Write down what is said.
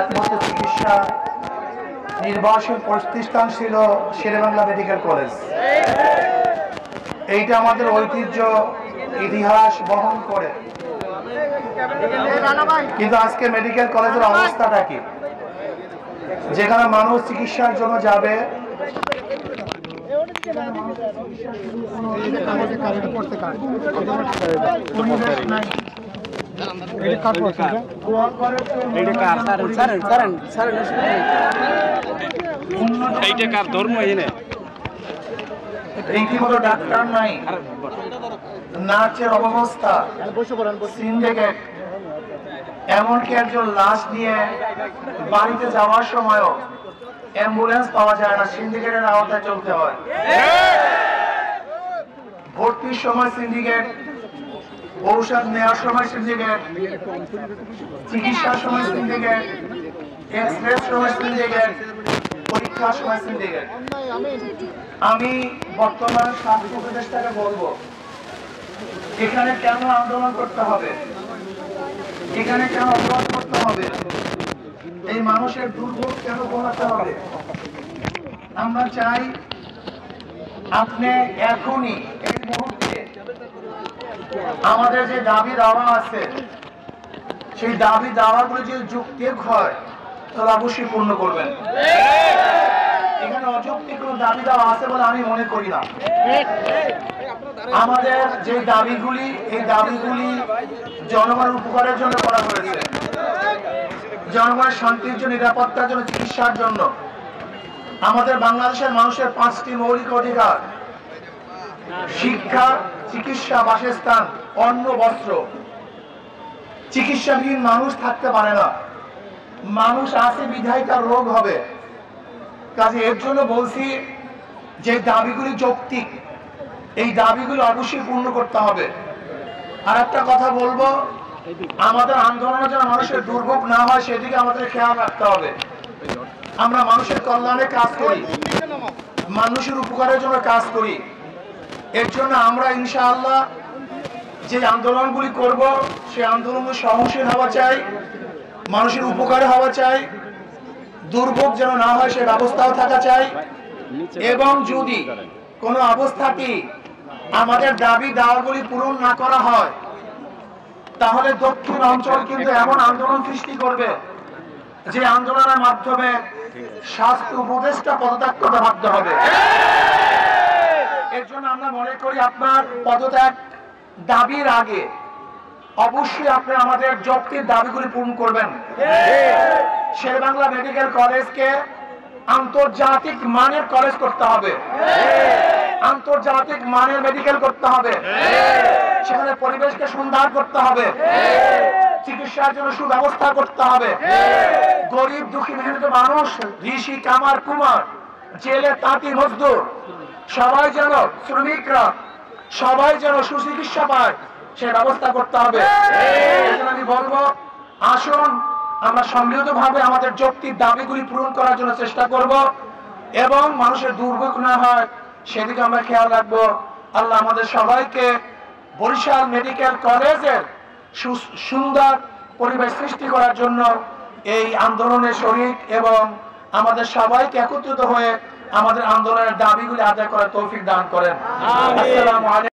একমাত্র চিকিৎসা নির্ভরশীল প্রতিষ্ঠান ছিল শেরেবাংলা মেডিকেল কলেজ। এইটা আমাদের ঐতিহ্য ইতিহাস বহন করে, কিন্তু আজকে মেডিকেল কলেজের অবস্থাটা কি? যেখানে মানুষ চিকিৎসার জন্য যাবে রীতিমতো ডাক্তার নাই, নার্সের অবস্থা, সিন্ডিকেট, এমনকি একজন লাশ নিয়ে বাড়িতে যাওয়ার সময়ও অ্যাম্বুলেন্স পাওয়া যায় না, সিন্ডিকেটের আওতায় চলতে হয়। ভর্তির সময় সিন্ডিকেট, ঔষধ নেওয়ার সময় সিন্ডিকেট, চিকিৎসার সময় সিন্ডিকেট, এক্সরের সময় সিন্ডিকেট, পরীক্ষার সময় সিন্ডিকেট। আমি বর্তমান স্বাস্থ্য উপদেষ্টাকে বলবো, এখানে কেন আন্দোলন করতে হবে, এখানে কেন অবরোধ করতে হবে, এই মানুষের দুর্ভোগ কেন কমাতে হবে? আমরা চাই আপনি এখনই এই মুহূর্তে আমাদের যে দাবি দাওয়া আছে, সেই দাবি দাওয়াগুলো যদি যৌক্তিক হয় তাহলে অবশ্যই পূর্ণ করবেন। এখানে অযৌক্তিক কোনো দাবি দাওয়া আছে বলে আমি মনে করি না। আমাদের যে দাবিগুলি, এই দাবিগুলি জনগণের উপকারের জন্য করা হয়েছে, জনগণের শান্তির জন্য, নিরাপত্তার জন্য, চিকিৎসার জন্য। আমাদের বাংলাদেশের মানুষের 5টি মৌলিক অধিকার: শিক্ষা, চিকিৎসা, বাসস্থান, অন্ন, বস্ত্র। চিকিৎসাবিহীন মানুষ থাকতে পারে না। মানুষ আছে বিধায় তার রোগ হবে। কাজে এর জন্য বলছি যে দাবিগুলি যৌক্তিক, এই দাবিগুলো অবশ্যই পূর্ণ করতে হবে। আর একটা কথা বলবো, আমাদের আন্দোলনের জন্য মানুষের দুর্ভোগ না হয় সেদিকে আমাদের খেয়াল রাখতে হবে। আমরা মানুষের কল্যাণে কাজ করি, মানুষের উপকারের জন্য কাজ করি। এর জন্য আমরা ইনশাআল্লাহ যে আন্দোলনগুলি করব, সেই আন্দোলনগুলি সহনশীল হওয়া চাই, মানুষের উপকারে হওয়া চাই, দুর্ভোগ যেন না হয় সে ব্যবস্থাও থাকা চাই। এবং যদি কোনো অবস্থাতে আমাদের দাবি দাওয়াগুলি পূরণ না করা হয়, তাহলে দক্ষিণ অঞ্চল কিন্তু এমন আন্দোলন সৃষ্টি করবে যে আন্দোলনের মাধ্যমে স্বাস্থ্য উপদেষ্টা পদত্যাগ করতে বাধ্য হবে। এর জন্য আমরা মনে করি আপনার পদত্যাগ দাবির আগে অবশ্যই আপনি আমাদের যৌক্তিক দাবিগুলি পূরণ করবেন। শেরেবাংলা মেডিকেল কলেজকে আন্তর্জাতিক মানের কলেজ করতে হবে, আন্তর্জাতিক মানের মেডিকেল করতে হবে, সেখানে পরিবেশকে সুন্দর করতে হবে, চিকিৎসার জন্য সুব্যবস্থা করতে হবে। গরিব দুঃখী মেহনত মানুষ, ঋষি কামার কুমার, জেলে তাঁতি মজদুর, সবাই যেন, শ্রমিকরা সবাই যেন সুচিকিৎসা পায় সে ব্যবস্থা করতে হবে। আমি বলবো, আসুন আমরা সম্মিলিতভাবে আমাদের যৌক্তিক দাবিগুলি পূরণ করার জন্য চেষ্টা করব এবং মানুষের দুর্ভোগ না হয় সেদিকে আমরা খেয়াল রাখবো। আল্লাহ আমাদের সবাইকে বরিশাল মেডিকেল কলেজের সুন্দর পরিবেশ সৃষ্টি করার জন্য এই আন্দোলনে শরীক এবং আমাদের সবাইকে একত্রিত হয়ে আমাদের আন্দোলনের দাবিগুলি আদায় করার তৌফিক দান করেন। আসসালামু আলাইকুম।